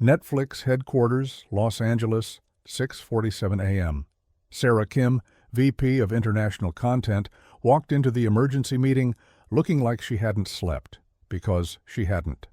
Netflix headquarters, Los Angeles, 6:47 a.m. Sarah Kim, VP of International Content, walked into the emergency meeting looking like she hadn't slept, because she hadn't.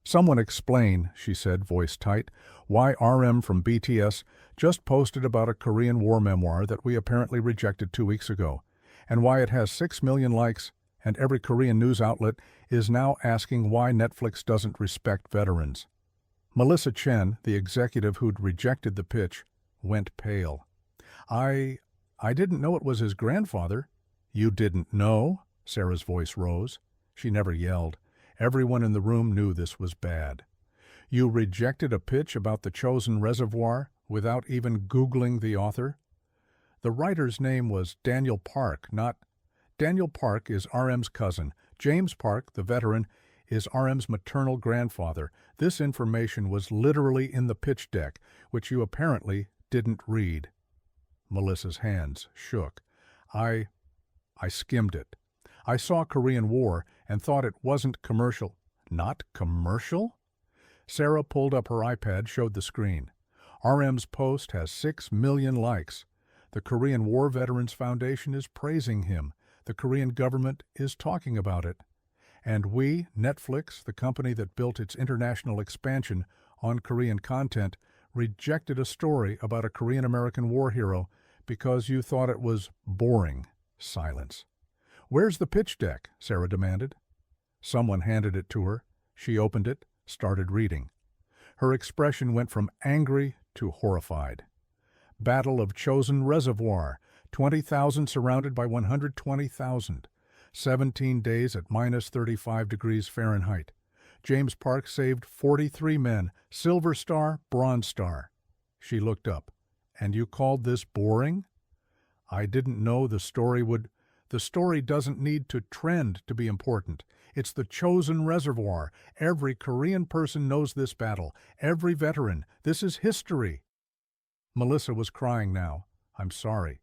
"Someone explain," she said, voice tight, "why RM from BTS just posted about a Korean War memoir that we apparently rejected 2 weeks ago, and why it has 6 million likes, and every Korean news outlet is now asking why Netflix doesn't respect veterans." Melissa Chen, the executive who'd rejected the pitch, went pale. I didn't know it was his grandfather." "You didn't know?" Sarah's voice rose. She never yelled. Everyone in the room knew this was bad. "You rejected a pitch about the chosen reservoir without even Googling the author?" "The writer's name was Daniel Park, not—" "Daniel Park is RM's cousin. James Park, the veteran, is RM's maternal grandfather. This information was literally in the pitch deck, which you apparently didn't read." Melissa's hands shook. I skimmed it. I saw Korean War and thought it wasn't commercial." "Not commercial?" Sarah pulled up her iPad, showed the screen. "RM's post has 6 million likes. The Korean War Veterans Foundation is praising him. The Korean government is talking about it. And we, Netflix, the company that built its international expansion on Korean content, rejected a story about a Korean-American war hero because you thought it was boring." Silence. "Where's the pitch deck?" Sarah demanded. Someone handed it to her. She opened it, started reading. Her expression went from angry to horrified. "Battle of Chosin Reservoir, 20,000 surrounded by 120,000. 17 days at -35 degrees Fahrenheit. James Park saved 43 men, Silver Star, Bronze Star." She looked up. "And you called this boring?" "I didn't know the story would—" "The story doesn't need to trend to be important. It's the chosen reservoir. Every Korean person knows this battle. Every veteran. This is history." Melissa was crying now. "I'm sorry.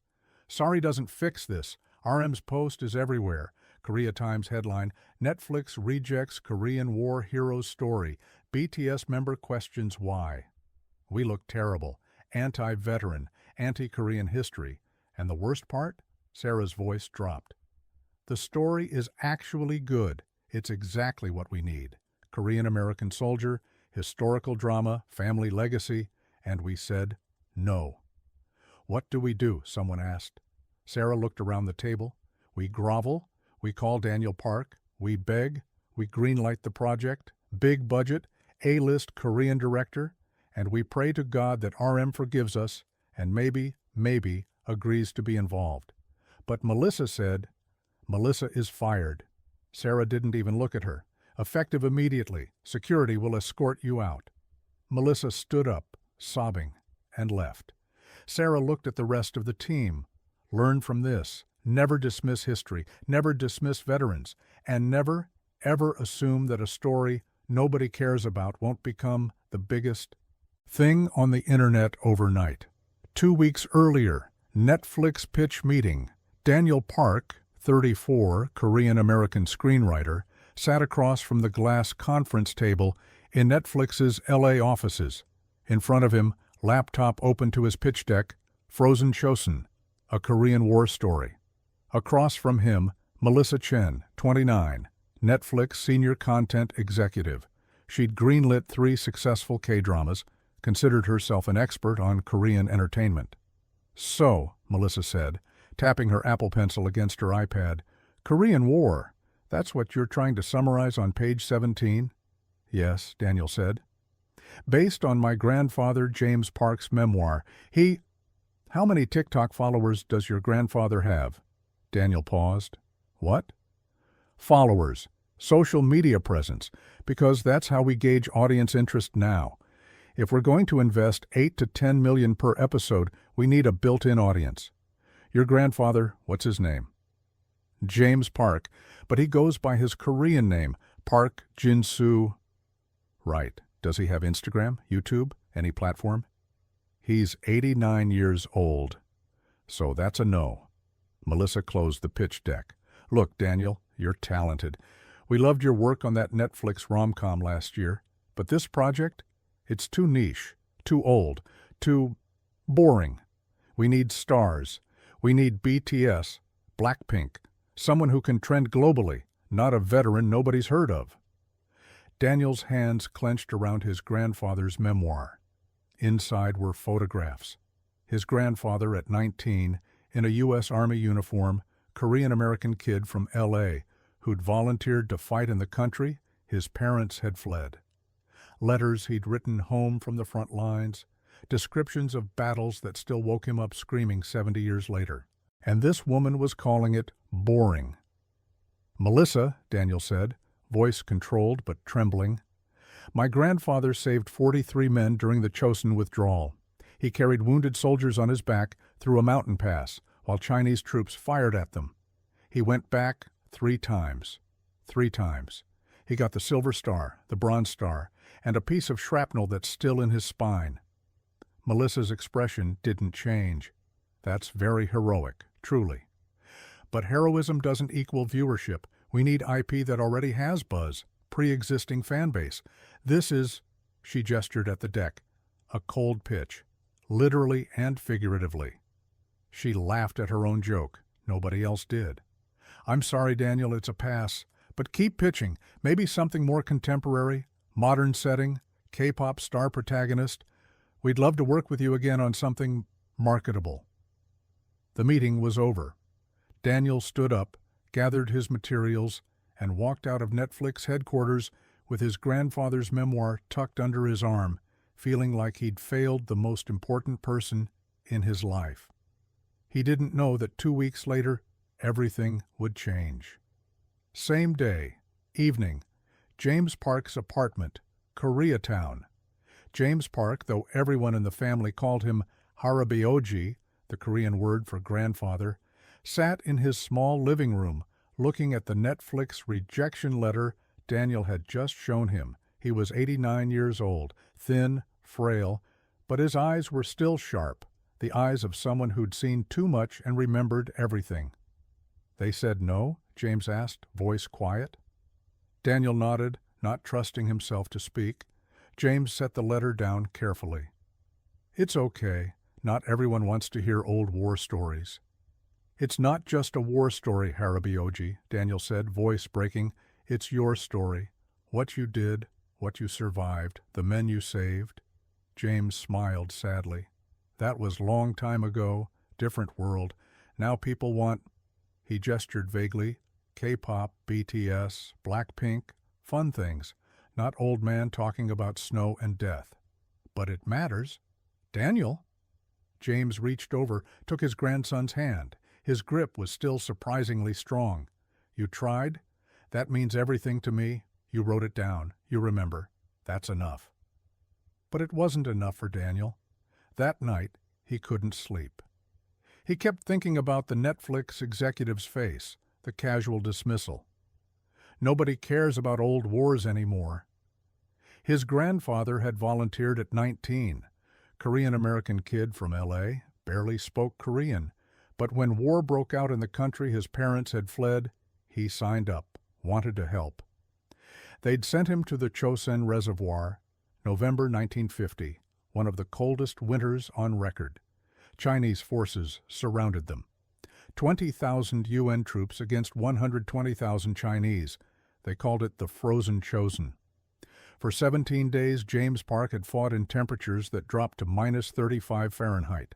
Sorry doesn't fix this. RM's post is everywhere." Korea Times headline, "Netflix rejects Korean War hero's story. BTS member questions why." We looked terrible. Anti-veteran, anti-Korean history. And the worst part? Sarah's voice dropped. "The story is actually good. It's exactly what we need. Korean-American soldier, historical drama, family legacy." And we said, no. "What do we do?" someone asked. Sarah looked around the table. "We grovel. We call Daniel Park. We beg. We greenlight the project. Big budget. A-list Korean director. And we pray to God that RM forgives us and maybe agrees to be involved." But Melissa said, "Melissa is fired." Sarah didn't even look at her. "Effective immediately. Security will escort you out." Melissa stood up, sobbing, and left. Sarah looked at the rest of the team. "Learn from this. Never dismiss history. Never dismiss veterans. And never, ever assume that a story nobody cares about won't become the biggest thing on the internet overnight." 2 weeks earlier, Netflix pitch meeting. Daniel Park, 34, Korean-American screenwriter, sat across from the glass conference table in Netflix's LA offices. In front of him, laptop open to his pitch deck, Frozen Chosin, a Korean War story. Across from him, Melissa Chen, 29, Netflix senior content executive. She'd greenlit 3 successful K-dramas, considered herself an expert on Korean entertainment. "So," Melissa said, tapping her Apple Pencil against her iPad, "Korean War, that's what you're trying to summarize on page 17? "Yes," Daniel said. "Based on my grandfather James Park's memoir, How many TikTok followers does your grandfather have?" Daniel paused. "What?" "Followers. Social media presence, because that's how we gauge audience interest now. If we're going to invest 8 to 10 million per episode, we need a built-in audience. Your grandfather, what's his name?" "James Park, but he goes by his Korean name, Park Jin-soo." "Right. Does he have Instagram, YouTube, any platform?" "He's 89 years old. So that's a no." Melissa closed the pitch deck. "Look, Daniel, you're talented. We loved your work on that Netflix rom-com last year. But this project, It's too niche, too old, too boring. We need stars. We need BTS, Blackpink, someone who can trend globally, not a veteran nobody's heard of. Daniel's hands clenched around his grandfather's memoir. Inside were photographs. His grandfather at 19, in a U.S. Army uniform, Korean-American kid from L.A., who'd volunteered to fight in the country his parents had fled. Letters he'd written home from the front lines, descriptions of battles that still woke him up screaming 70 years later. And this woman was calling it boring. "Melissa," Daniel said, voice controlled but trembling, "my grandfather saved 43 men during the Chosin withdrawal. He carried wounded soldiers on his back through a mountain pass while Chinese troops fired at them. He went back 3 times. 3 times. He got the Silver Star, the Bronze Star, and a piece of shrapnel that's still in his spine." Melissa's expression didn't change. "That's very heroic, truly. But heroism doesn't equal viewership. We need IP that already has buzz, pre-existing fan base. This is," she gestured at the deck, "a cold pitch, literally and figuratively." She laughed at her own joke. Nobody else did. "I'm sorry, Daniel, it's a pass. But keep pitching. Maybe something more contemporary, modern setting, K-pop star protagonist. We'd love to work with you again on something marketable." The meeting was over. Daniel stood up, gathered his materials, and walked out of Netflix headquarters with his grandfather's memoir tucked under his arm, feeling like he'd failed the most important person in his life. He didn't know that 2 weeks later, everything would change. Same day, evening, James Park's apartment, Koreatown. James Park, though everyone in the family called him Harabioji, the Korean word for grandfather, sat in his small living room looking at the Netflix rejection letter Daniel had just shown him. He was 89 years old, thin, frail, but his eyes were still sharp, the eyes of someone who'd seen too much and remembered everything. "They said no?" James asked, voice quiet. Daniel nodded, not trusting himself to speak. James set the letter down carefully. "It's okay. Not everyone wants to hear old war stories." "It's not just a war story, Harabioji," Daniel said, voice breaking. "It's your story. What you did, what you survived, the men you saved." James smiled sadly. "That was long time ago, different world. Now people want," he gestured vaguely, "K-pop, BTS, Blackpink, fun things, not old man talking about snow and death. But it matters. Daniel!" James reached over, took his grandson's hand. His grip was still surprisingly strong. "You tried? That means everything to me. You wrote it down. You remember. That's enough." But it wasn't enough for Daniel. That night, he couldn't sleep. He kept thinking about the Netflix executive's face, the casual dismissal. Nobody cares about old wars anymore. His grandfather had volunteered at 19. Korean-American kid from L.A., barely spoke Korean. But when war broke out in the country his parents had fled, he signed up, wanted to help. They'd sent him to the Chosin Reservoir, November 1950, one of the coldest winters on record. Chinese forces surrounded them. 20,000 UN troops against 120,000 Chinese. They called it the Frozen Chosin. For 17 days, James Park had fought in temperatures that dropped to -35 Fahrenheit.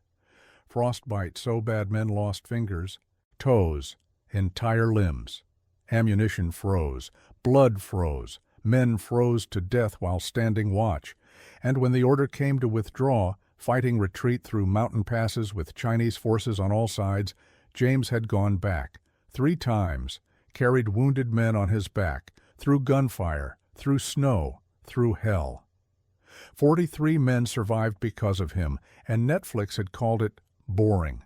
Frostbite so bad men lost fingers, toes, entire limbs. Ammunition froze, blood froze, men froze to death while standing watch. And when the order came to withdraw, fighting retreat through mountain passes with Chinese forces on all sides, James had gone back 3 times, carried wounded men on his back, through gunfire, through snow, through hell. 43 men survived because of him, and Netflix had called it boring.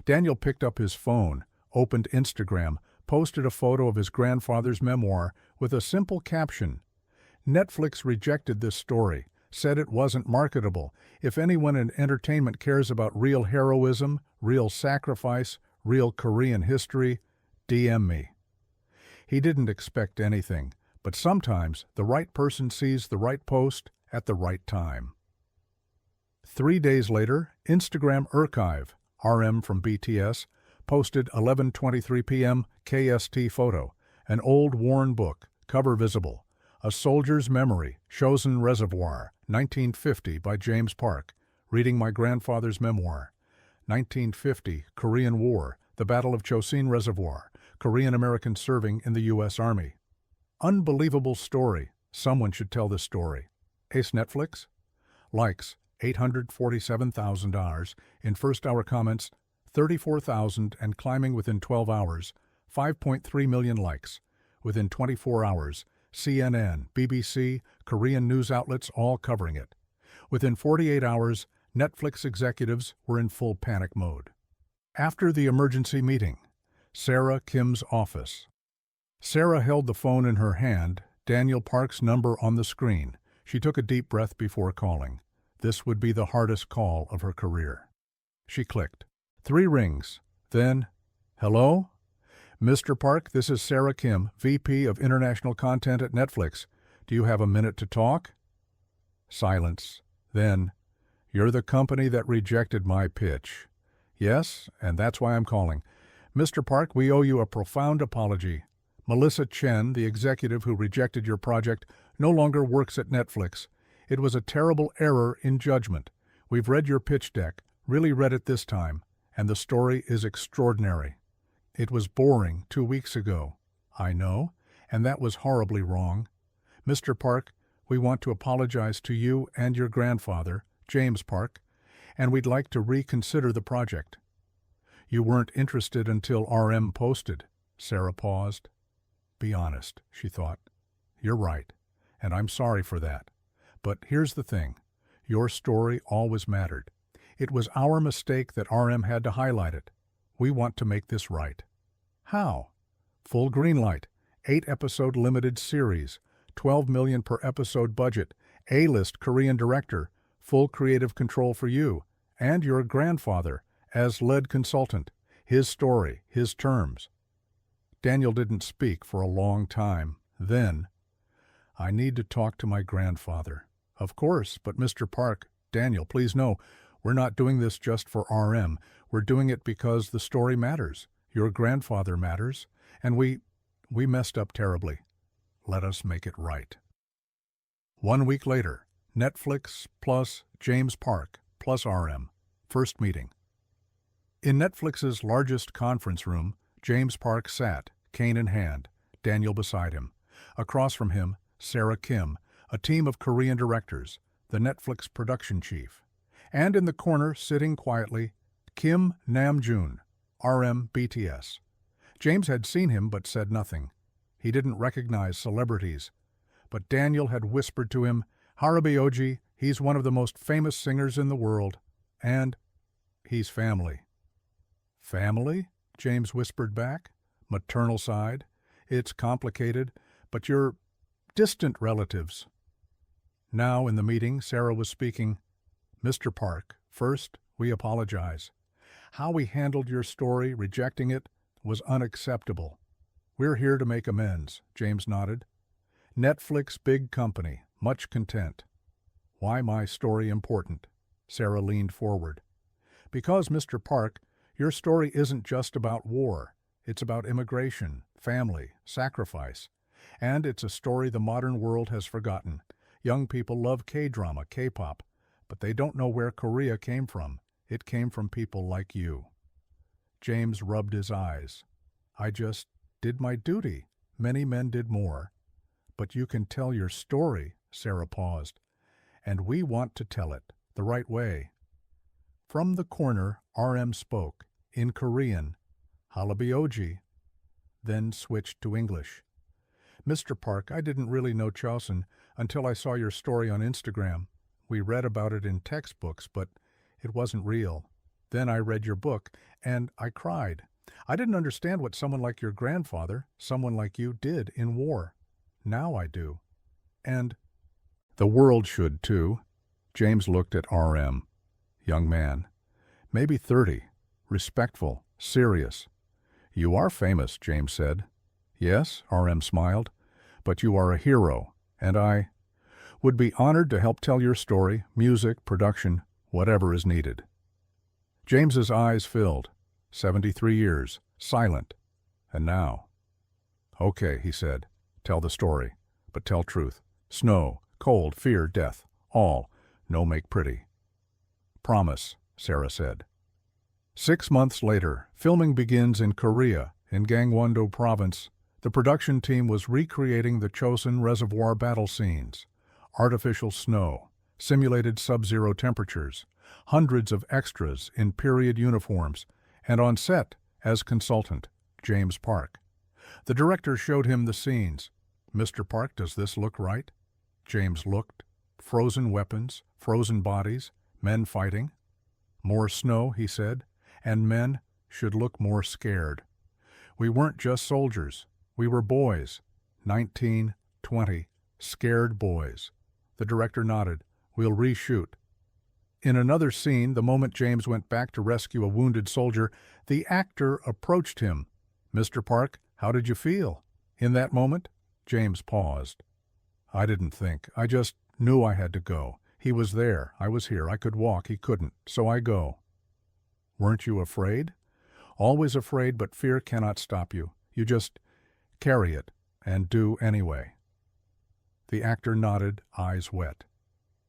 Daniel picked up his phone, opened Instagram, posted a photo of his grandfather's memoir with a simple caption. Netflix rejected this story, said it wasn't marketable. If anyone in entertainment cares about real heroism, real sacrifice, real Korean history, DM me. He didn't expect anything, but sometimes the right person sees the right post at the right time. 3 days later, Instagram archive, RM from BTS, posted 11:23 p.m. KST photo, an old worn book, cover visible, A Soldier's Memory, Chosin Reservoir, 1950 by James Park, reading my grandfather's memoir. 1950, Korean War, the Battle of Chosin Reservoir, Korean Americans serving in the U.S. Army. Unbelievable story. Someone should tell this story. Ace Netflix? Likes, 847,000 hours. In first hour comments, 34,000 and climbing within 12 hours. 5.3 million likes. Within 24 hours, CNN, BBC, Korean news outlets all covering it. Within 48 hours, Netflix executives were in full panic mode. After the emergency meeting, Sarah Kim's office. Sarah held the phone in her hand, Daniel Park's number on the screen. She took a deep breath before calling. This would be the hardest call of her career. She clicked. 3 rings. Then, hello? Mr. Park, this is Sarah Kim, VP of International Content at Netflix. Do you have a minute to talk? Silence. Then, you're the company that rejected my pitch. Yes, and that's why I'm calling. Mr. Park, we owe you a profound apology. Melissa Chen, the executive who rejected your project, no longer works at Netflix. It was a terrible error in judgment. We've read your pitch deck, really read it this time, and the story is extraordinary. It was boring 2 weeks ago. I know, and that was horribly wrong. Mr. Park, we want to apologize to you and your grandfather, James Park, and we'd like to reconsider the project. You weren't interested until RM posted. Sarah paused. Be honest, she thought. You're right, and I'm sorry for that. But here's the thing. Your story always mattered. It was our mistake that RM had to highlight it. We want to make this right. How? Full green light, 8-episode limited series, $12 million per episode budget, A-list Korean director, full creative control for you, and your grandfather as lead consultant. His story, his terms. Daniel didn't speak for a long time. Then, I need to talk to my grandfather. Of course, but Mr. Park, Daniel, please know, we're not doing this just for RM. We're doing it because the story matters. Your grandfather matters, and we messed up terribly. Let us make it right. 1 week later, Netflix plus James Park plus RM. First meeting. In Netflix's largest conference room, James Park sat, cane in hand, Daniel beside him. Across from him, Sarah Kim, a team of Korean directors, the Netflix production chief. And in the corner, sitting quietly, Kim Namjoon, RM BTS. James had seen him but said nothing. He didn't recognize celebrities. But Daniel had whispered to him, Harabi-oji, he's one of the most famous singers in the world. And he's family. Family? James whispered back. Maternal side. It's complicated, but you're distant relatives. Now in the meeting, Sarah was speaking. Mr. Park, first, we apologize. How we handled your story, rejecting it, was unacceptable. We're here to make amends, James nodded. Netflix, big company, much content. Why my story important? Sarah leaned forward. Because, Mr. Park, your story isn't just about war. It's about immigration, family, sacrifice. And it's a story the modern world has forgotten. Young people love Kdrama, K-pop, but they don't know where Korea came from. It came from people like you. James rubbed his eyes. I just did my duty. Many men did more. But you can tell your story, Sarah paused. And we want to tell it the right way. From the corner, RM spoke, in Korean, Halabi-oji, then switched to English. Mr. Park, I didn't really know Chosin until I saw your story on Instagram. We read about it in textbooks, but it wasn't real. Then I read your book, and I cried. I didn't understand what someone like your grandfather, someone like you, did in war. Now I do. And the world should, too. James looked at RM. Young man. Maybe 30. Respectful. Serious. You are famous, James said. Yes, RM smiled. But you are a hero, and Would be honored to help tell your story, music, production, whatever is needed. James's eyes filled. 73 years, silent. And now? Okay, he said. Tell the story, but tell truth. Snow, cold, fear, death, all. No make pretty. Promise, Sarah said. 6 months later, filming begins in Korea, in Gangwon-do Province. The production team was recreating the Chosun Reservoir battle scenes. Artificial snow, simulated sub-zero temperatures, hundreds of extras in period uniforms, and on set, as consultant, James Park. The director showed him the scenes. "Mr. Park, does this look right?" James looked. Frozen weapons, frozen bodies, men fighting. "More snow," he said, "and men should look more scared. We weren't just soldiers. We were boys. 19, 20, scared boys." The director nodded. "We'll reshoot." In another scene, the moment James went back to rescue a wounded soldier, the actor approached him. "Mr. Park, how did you feel?" In that moment, James paused. "I didn't think. I just knew I had to go. He was there. I was here. I could walk. He couldn't. So I go." "Weren't you afraid?" "Always afraid, but fear cannot stop you. You just carry it and do anyway." The actor nodded, eyes wet.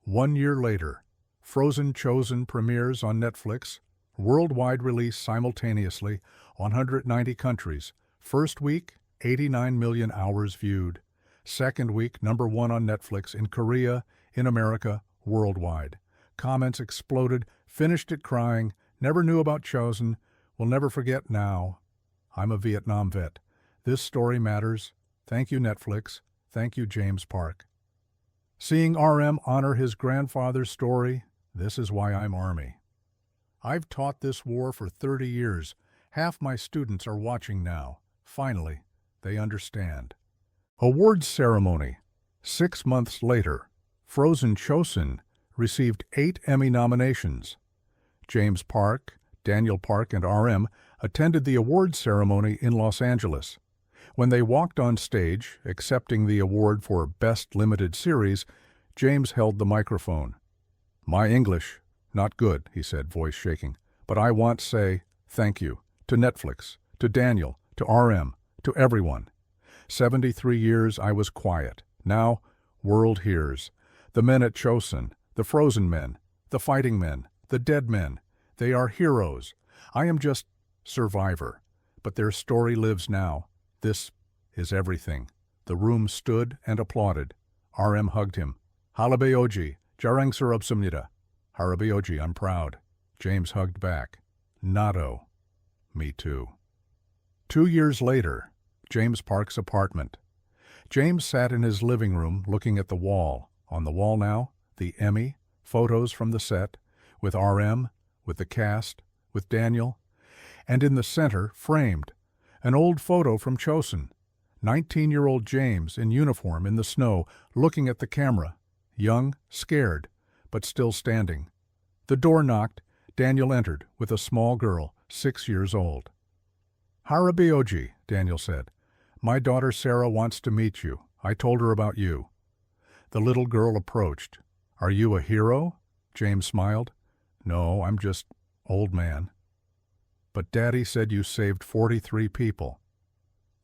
1 year later, Frozen Chosen premieres on Netflix, worldwide release simultaneously, 190 countries. First week, 89 million hours viewed. Second week, #1 on Netflix in Korea, in America, worldwide. Comments exploded, finished it crying, never knew about Chosen, will never forget now. I'm a Vietnam vet. This story matters. Thank you, Netflix. Thank you, James Park. Seeing RM honor his grandfather's story, this is why I'm Army. I've taught this war for 30 years. Half my students are watching now. Finally, they understand. Awards ceremony. 6 months later, Frozen Chosun received 8 Emmy nominations. James Park, Daniel Park, and RM attended the awards ceremony in Los Angeles. When they walked on stage, accepting the award for Best Limited Series, James held the microphone. "My English, not good," he said, voice shaking, "but I want to say thank you to Netflix, to Daniel, to RM, to everyone. 73 years I was quiet. Now, world hears. The men at Chosun, the frozen men, the fighting men, the dead men, they are heroes. I am just survivor, but their story lives now. This is everything." The room stood and applauded. RM hugged him. "Halabeoji, jarangsurabsumnida." "Harabeoji, I'm proud." James hugged back. "Nado." "Me too." 2 years later, James Park's apartment. James sat in his living room looking at the wall. On the wall now, the Emmy, photos from the set, with RM, with the cast, with Daniel, and in the center, framed, an old photo from Chosun. 19-year-old James in uniform in the snow, looking at the camera, young, scared, but still standing. The door knocked. Daniel entered with a small girl, 6 years old. "Harabeoji," Daniel said. "My daughter Sarah wants to meet you. I told her about you." The little girl approached. "Are you a hero?" James smiled. "No, I'm just old man." "But Daddy said you saved 43 people."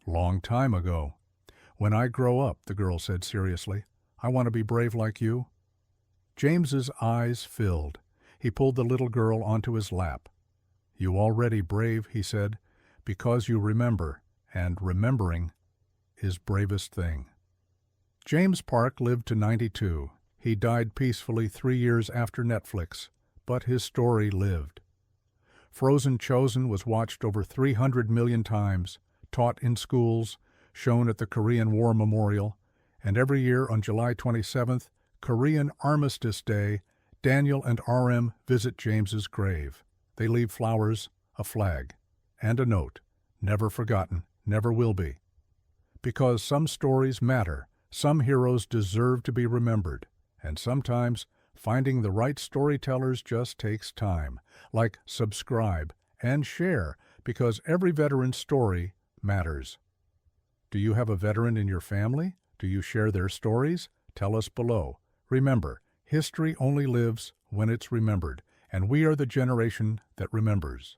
"Long time ago." "When I grow up," the girl said seriously, "I want to be brave like you." James's eyes filled. He pulled the little girl onto his lap. "You already brave," he said, "because you remember, and remembering is bravest thing." James Park lived to 92. He died peacefully 3 years after Netflix, but his story lived. Frozen Chosen was watched over 300 million times, taught in schools, shown at the Korean War Memorial, and every year on July 27th, Korean Armistice Day, Daniel and RM visit James's grave. They leave flowers, a flag, and a note, never forgotten, never will be. Because some stories matter, some heroes deserve to be remembered, and sometimes finding the right storytellers just takes time. Like subscribe and share, because every veteran's story matters. Do you have a veteran in your family? Do you share their stories? Tell us below. Remember, history only lives when it's remembered, and we are the generation that remembers.